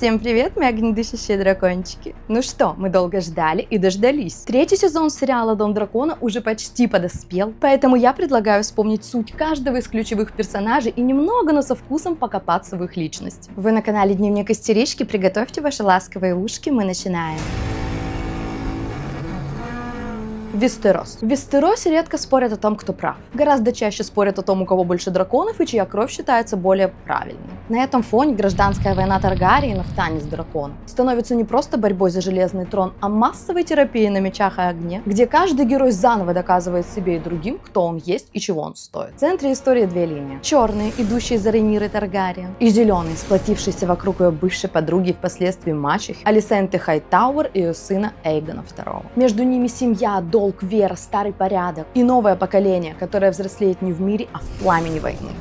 Всем привет, мои огнедышащие дракончики! Ну что, мы долго ждали и дождались. Третий сезон сериала «Дом дракона» уже почти подоспел, поэтому я предлагаю вспомнить суть каждого из ключевых персонажей и немного, но со вкусом покопаться в их личности. Вы на канале Дневник Истерички, приготовьте ваши ласковые ушки, мы начинаем. Вестерос. В Вестеросе редко спорят о том, кто прав. Гораздо чаще спорят о том, у кого больше драконов и чья кровь считается более правильной. На этом фоне гражданская война Таргариенов «Танец дракона» становится не просто борьбой за железный трон, а массовой терапией на мечах и огне, где каждый герой заново доказывает себе и другим, кто он есть и чего он стоит. В центре истории две линии. Черные, идущие за Рейнирой Таргариен, и зеленые, сплотившиеся вокруг ее бывшей подруги и впоследствии мачехи Алисенты Хайтауэр и ее сына Эйгона II. Между ними семья, долг, вера, старый порядок и новое поколение, которое взрослеет не в мире, а в пламени войны.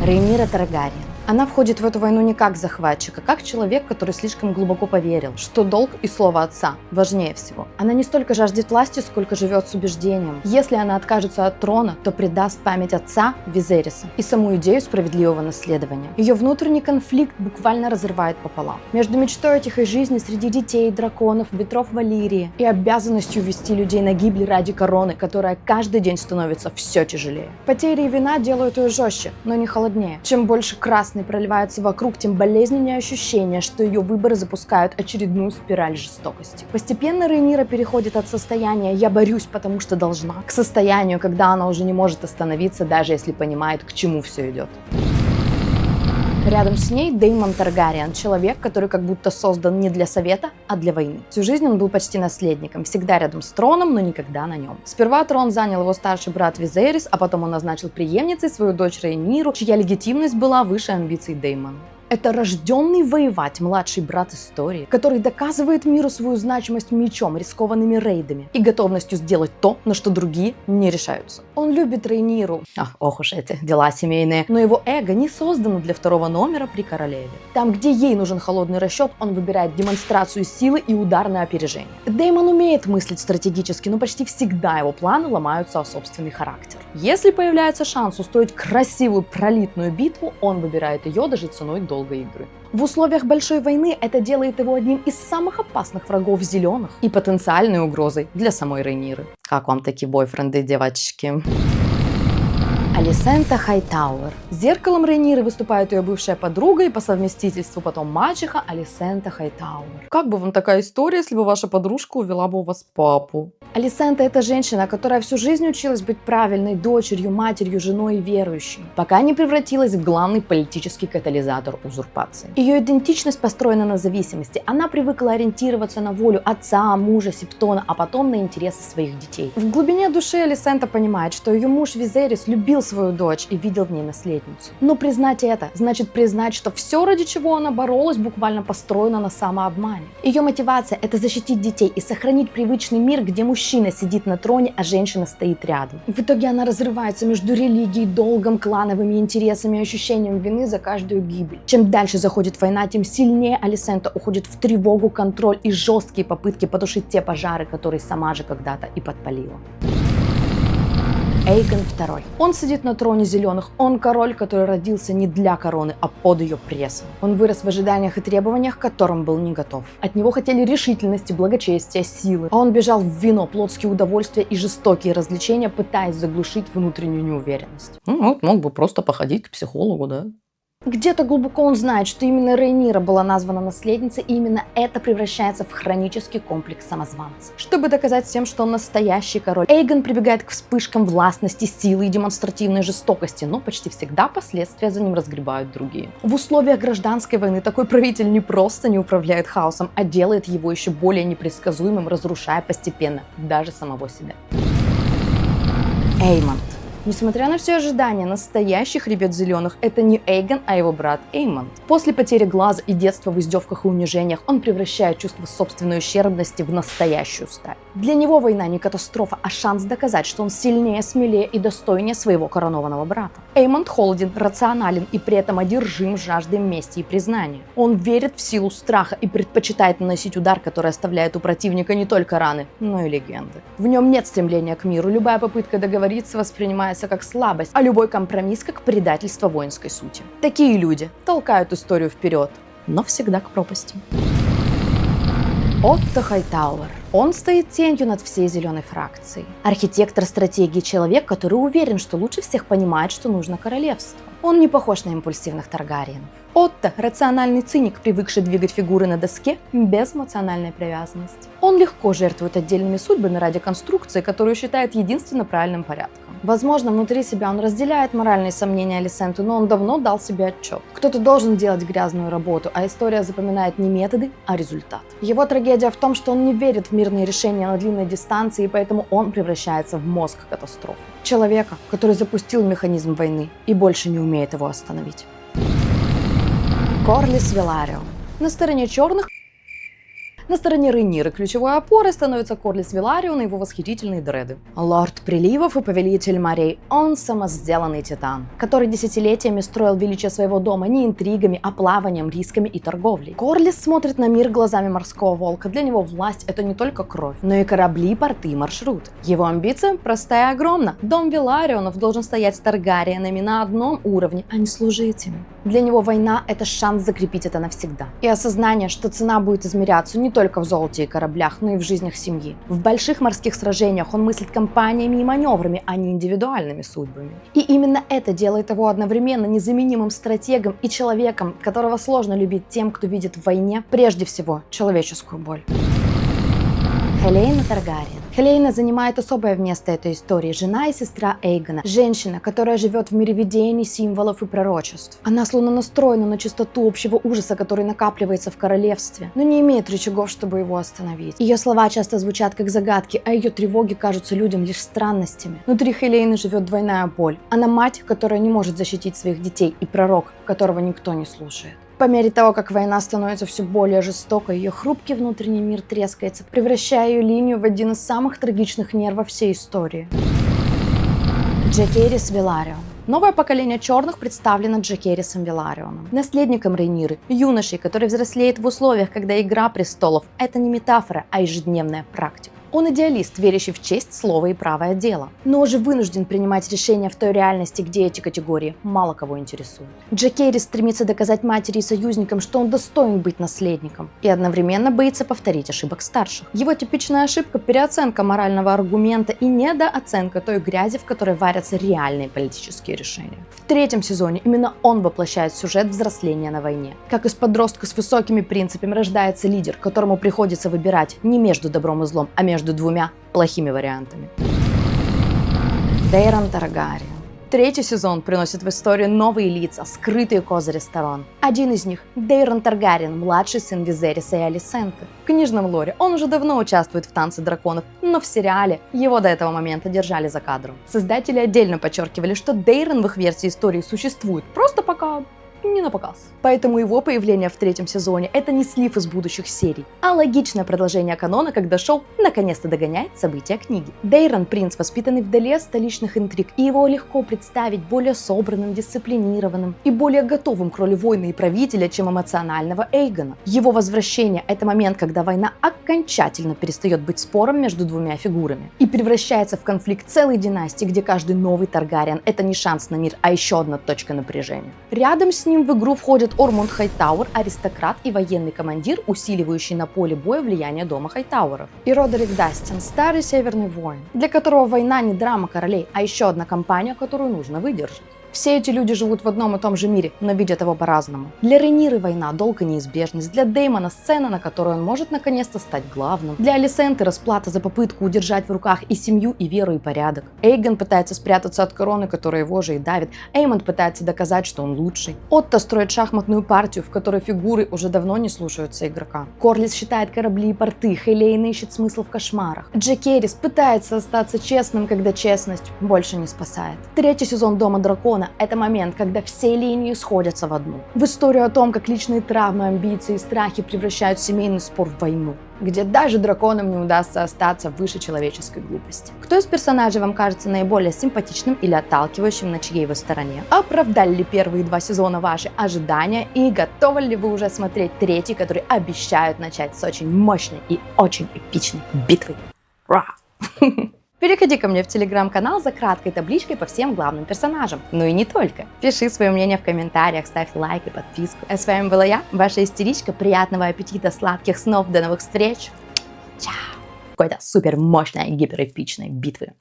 Рейнира Таргариен. Она входит в эту войну не как захватчик, а как человек, который слишком глубоко поверил, что долг и слово отца важнее всего. Она не столько жаждет власти, сколько живет с убеждением. Если она откажется от трона, то предаст память отца Визериса и саму идею справедливого наследования. Ее внутренний конфликт буквально разрывает пополам. Между мечтой о тихой жизни среди детей, драконов, ветров Валирии и обязанностью вести людей на гибель ради короны, которая каждый день становится все тяжелее. Потери и вина делают ее жестче, но не холоднее. Чем больше красный проливается вокруг, тем болезненнее ощущение, что ее выборы запускают очередную спираль жестокости. Постепенно Рейнира переходит от состояния «я борюсь, потому что должна» к состоянию, когда она уже не может остановиться, даже если понимает, к чему все идет. Рядом с ней Деймон Таргариен, человек, который как будто создан не для совета, а для войны. Всю жизнь он был почти наследником, всегда рядом с троном, но никогда на нем. Сперва трон занял его старший брат Визерис, а потом он назначил преемницей свою дочь Рейниру, чья легитимность была выше амбиций Деймона. Это рожденный воевать младший брат истории, который доказывает миру свою значимость мечом, рискованными рейдами и готовностью сделать то, на что другие не решаются. Он любит Рейниру, ох уж эти дела семейные, но его эго не создано для второго номера при королеве. Там, где ей нужен холодный расчет, он выбирает демонстрацию силы и удар на опережение. Деймон умеет мыслить стратегически, но почти всегда его планы ломаются о собственный характер. Если появляется шанс устроить красивую пролитную битву, он выбирает ее даже ценой долгой игры. В условиях большой войны это делает его одним из самых опасных врагов зеленых и потенциальной угрозой для самой Рейниры. Как вам такие бойфренды, девочки? Алисента Хайтауэр. Зеркалом Рейниры выступает ее бывшая подруга и по совместительству потом мачеха Алисента Хайтауэр. Как бы вам такая история, если бы ваша подружка увела бы у вас папу? Алисента — это женщина, которая всю жизнь училась быть правильной дочерью, матерью, женой и верующей, пока не превратилась в главный политический катализатор узурпации. Ее идентичность построена на зависимости. Она привыкла ориентироваться на волю отца, мужа, Септона, а потом на интересы своих детей. В глубине души Алисента понимает, что ее муж Визерис любил свою дочь и видел в ней наследницу. Но признать это значит признать, что все, ради чего она боролась, буквально построено на самообмане. Ее мотивация — это защитить детей и сохранить привычный мир, где мужчина сидит на троне, а женщина стоит рядом. В итоге она разрывается между религией, долгом, клановыми интересами и ощущением вины за каждую гибель. Чем дальше заходит война, тем сильнее Алисента уходит в тревогу, контроль и жесткие попытки потушить те пожары, которые сама же когда-то и подпалила. Эйгон II. Он сидит на троне зеленых. Он король, который родился не для короны, а под ее прессом. Он вырос в ожиданиях и требованиях, к которым был не готов. От него хотели решительности, благочестия, силы. А он бежал в вино, плотские удовольствия и жестокие развлечения, пытаясь заглушить внутреннюю неуверенность. Вот мог бы просто походить к психологу, да? Где-то глубоко он знает, что именно Рейнира была названа наследницей, и именно это превращается в хронический комплекс самозванца. Чтобы доказать всем, что он настоящий король, Эйгон прибегает к вспышкам властности, силы и демонстративной жестокости, но почти всегда последствия за ним разгребают другие. В условиях гражданской войны такой правитель не просто не управляет хаосом, а делает его еще более непредсказуемым, разрушая постепенно даже самого себя. Эймонд. Несмотря на все ожидания, настоящий хребет зеленых — это не Эйгон, а его брат Эймонд. После потери глаза и детства в издевках и унижениях он превращает чувство собственной ущербности в настоящую сталь. Для него война не катастрофа, а шанс доказать, что он сильнее, смелее и достойнее своего коронованного брата. Эймонд холоден, рационален и при этом одержим жаждой мести и признания. Он верит в силу страха и предпочитает наносить удар, который оставляет у противника не только раны, но и легенды. В нем нет стремления к миру, любая попытка договориться воспринимается как слабость, а любой компромисс как предательство воинской сути. Такие люди толкают историю вперед, но всегда к пропасти. Отто Хайтауэр. Он стоит тенью над всей зеленой фракцией. Архитектор стратегии, человек, который уверен, что лучше всех понимает, что нужно королевству. Он не похож на импульсивных Таргариенов. Отто – рациональный циник, привыкший двигать фигуры на доске без эмоциональной привязанности. Он легко жертвует отдельными судьбами ради конструкции, которую считает единственно правильным порядком. Возможно, внутри себя он разделяет моральные сомнения Алисенты, но он давно дал себе отчет. Кто-то должен делать грязную работу, а история запоминает не методы, а результат. Его трагедия в том, что он не верит в мирные решения на длинной дистанции, и поэтому он превращается в мозг катастрофы. Человека, который запустил механизм войны и больше не умеет его остановить. Корлис Веларион. На стороне черных, на стороне Рейниры ключевой опорой становится Корлис Веларион и его восхитительные дреды. Лорд приливов и повелитель морей, он самосделанный титан, который десятилетиями строил величие своего дома не интригами, а плаванием, рисками и торговлей. Корлис смотрит на мир глазами морского волка. Для него власть — это не только кровь, но и корабли, порты и маршруты. Его амбиция простая и огромна. Дом Веларионов должен стоять с Таргариенами на одном уровне, а не служить им. Для него война — это шанс закрепить это навсегда. И осознание, что цена будет измеряться не только в золоте и кораблях, но и в жизнях семьи. В больших морских сражениях он мыслит компаниями и маневрами, а не индивидуальными судьбами. И именно это делает его одновременно незаменимым стратегом и человеком, которого сложно любить тем, кто видит в войне прежде всего человеческую боль. Хелейна Таргариен. Хелейна занимает особое место этой истории. Жена и сестра Эйгона. Женщина, которая живет в мире видений, символов и пророчеств. Она словно настроена на чистоту общего ужаса, который накапливается в королевстве, но не имеет рычагов, чтобы его остановить. Ее слова часто звучат как загадки, а ее тревоги кажутся людям лишь странностями. Внутри Хелейны живет двойная боль. Она мать, которая не может защитить своих детей, и пророк, которого никто не слушает. По мере того, как война становится все более жестокой, ее хрупкий внутренний мир трескается, превращая ее линию в один из самых трагичных нервов всей истории. Джекерис Веларион. Новое поколение черных представлено Джекерисом Веларионом, наследником Рейниры, юношей, который взрослеет в условиях, когда Игра престолов – это не метафора, а ежедневная практика. Он идеалист, верящий в честь, слово и правое дело, но уже вынужден принимать решения в той реальности, где эти категории мало кого интересуют. Джекерис стремится доказать матери и союзникам, что он достоин быть наследником, и одновременно боится повторить ошибок старших. Его типичная ошибка – переоценка морального аргумента и недооценка той грязи, в которой варятся реальные политические решения. В третьем сезоне именно он воплощает сюжет взросления на войне. Как из подростка с высокими принципами рождается лидер, которому приходится выбирать не между добром и злом, а между двумя плохими вариантами. Дейрон Таргариен. Третий сезон приносит в историю новые лица, скрытые козыри сторон. Один из них – Дейрон Таргариен, младший сын Визериса и Алисенты. В книжном лоре он уже давно участвует в «Танце драконов», но в сериале его до этого момента держали за кадром. Создатели отдельно подчеркивали, что Дейрон в их версии истории существует, просто пока не на показ. Поэтому его появление в третьем сезоне – это не слив из будущих серий, а логичное продолжение канона, когда шоу наконец-то догоняет события книги. Дейрон – принц, воспитанный вдали от столичных интриг, и его легко представить более собранным, дисциплинированным и более готовым к роли воина и правителя, чем эмоционального Эйгона. Его возвращение – это момент, когда война окончательно перестает быть спором между двумя фигурами и превращается в конфликт целой династии, где каждый новый Таргариен – это не шанс на мир, а еще одна точка напряжения. Рядом с ним в игру входят Ормунд Хайтауэр, аристократ и военный командир, усиливающий на поле боя влияние дома Хайтауэров. И Родерик Дастин, старый северный воин, для которого война не драма королей, а еще одна кампания, которую нужно выдержать. Все эти люди живут в одном и том же мире, но видят его по-разному. Для Рейниры война – долг и неизбежность. Для Деймона – сцена, на которой он может наконец-то стать главным. Для Алисенты – расплата за попытку удержать в руках и семью, и веру, и порядок. Эйгон пытается спрятаться от короны, которая его же и давит. Эймонд пытается доказать, что он лучший. Отто строит шахматную партию, в которой фигуры уже давно не слушаются игрока. Корлис считает корабли и порты, Хелейна ищет смысл в кошмарах. Джекерис пытается остаться честным, когда честность больше не спасает. Третий сезон Дома Дракона – это момент, когда все линии сходятся в одну. В историю о том, как личные травмы, амбиции и страхи превращают семейный спор в войну, где даже драконам не удастся остаться выше человеческой глупости. Кто из персонажей вам кажется наиболее симпатичным или отталкивающим, на чьей вы стороне? Оправдали ли первые 2 сезона ваши ожидания и готовы ли вы уже смотреть третий, который обещают начать с очень мощной и очень эпичной битвы? Ра! Переходи ко мне в телеграм-канал за краткой табличкой по всем главным персонажам. Ну и не только. Пиши свое мнение в комментариях, ставь лайк и подписку. А с вами была я, ваша истеричка. Приятного аппетита, сладких снов, до новых встреч. Чао. Какой-то супер мощной, гиперэпичной битвы.